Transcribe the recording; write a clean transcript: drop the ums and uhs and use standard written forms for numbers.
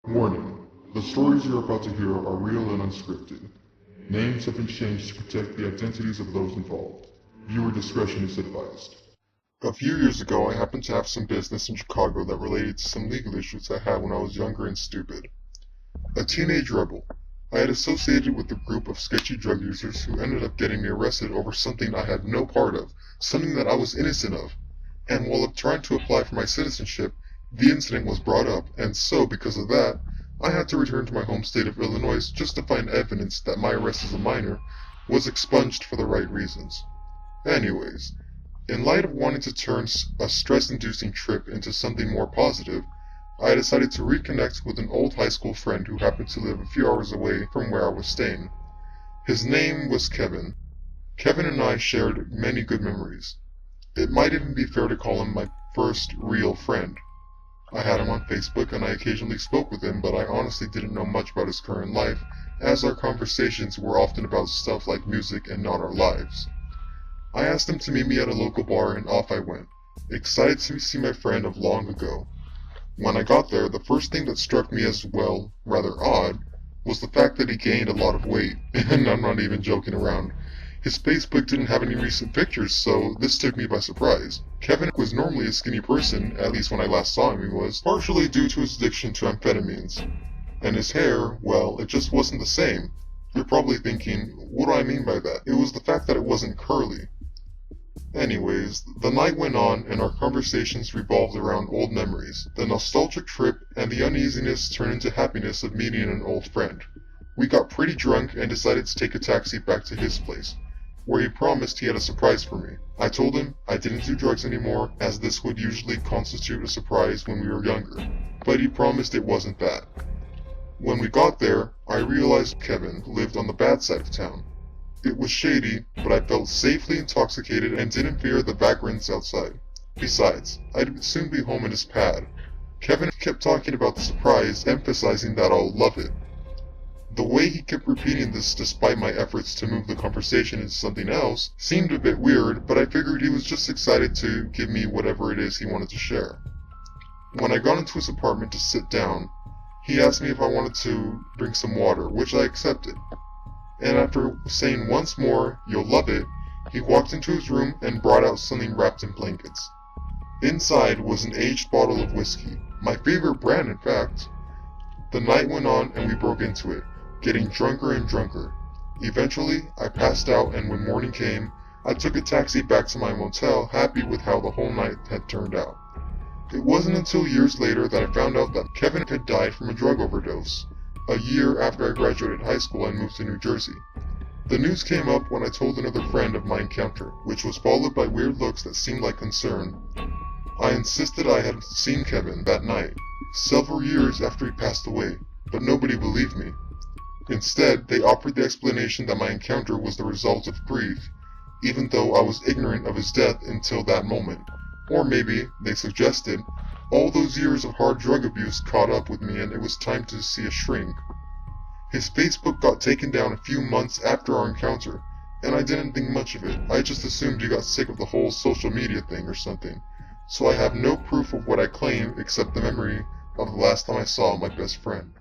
Warning: the stories you are about to hear are real and unscripted. Names have been changed to protect the identities of those involved. Viewer discretion is advised. A few years ago, I happened to have some business in Chicago that related to some legal issues I had when I was younger and stupid. A teenage rebel, I had associated with a group of sketchy drug users who ended up getting me arrested over something I had no part of, something that I was innocent of. And while trying to apply for my citizenship, the incident was brought up, and so, because of that, I had to return to my home state of Illinois just to find evidence that my arrest as a minor was expunged for the right reasons. Anyways, in light of wanting to turn a stress-inducing trip into something more positive, I decided to reconnect with an old high school friend who happened to live a few hours away from where I was staying. His name was Kevin. Kevin and I shared many good memories. It might even be fair to call him my first real friend. I had him on Facebook and I occasionally spoke with him, but I honestly didn't know much about his current life, as our conversations were often about stuff like music and not our lives. I asked him to meet me at a local bar and off I went, excited to see my friend of long ago. When I got there, the first thing that struck me as, well, rather odd, was the fact that he gained a lot of weight, and I'm not even joking around. His Facebook didn't have any recent pictures, so this took me by surprise. Kevin was normally a skinny person, at least when I last saw him he was, partially due to his addiction to amphetamines. And his hair, well, it just wasn't the same. You're probably thinking, what do I mean by that? It was the fact that it wasn't curly. Anyways, the night went on and our conversations revolved around old memories. The nostalgic trip and the uneasiness turned into happiness of meeting an old friend. We got pretty drunk and decided to take a taxi back to his place, where he promised he had a surprise for me. I told him I didn't do drugs anymore, as this would usually constitute a surprise when we were younger, but he promised it wasn't that. When we got there, I realized Kevin lived on the bad side of town. It was shady, but I felt safely intoxicated and didn't fear the vagrants outside. Besides, I'd soon be home in his pad. Kevin kept talking about the surprise, emphasizing that I'll love it. The way he kept repeating this despite my efforts to move the conversation into something else seemed a bit weird, but I figured he was just excited to give me whatever it is he wanted to share. When I got into his apartment to sit down, he asked me if I wanted to drink some water, which I accepted. And after saying once more, "You'll love it," he walked into his room and brought out something wrapped in blankets. Inside was an aged bottle of whiskey, my favorite brand in fact. The night went on and we broke into it, getting drunker and drunker. Eventually, I passed out, and when morning came, I took a taxi back to my motel, happy with how the whole night had turned out. It wasn't until years later that I found out that Kevin had died from a drug overdose, a year after I graduated high school and moved to New Jersey. The news came up when I told another friend of my encounter, which was followed by weird looks that seemed like concern. I insisted I had seen Kevin that night, several years after he passed away, but nobody believed me. Instead, they offered the explanation that my encounter was the result of grief, even though I was ignorant of his death until that moment. Or maybe, they suggested, all those years of hard drug abuse caught up with me and it was time to see a shrink. His Facebook got taken down a few months after our encounter, and I didn't think much of it. I just assumed he got sick of the whole social media thing or something. So I have no proof of what I claim except the memory of the last time I saw my best friend.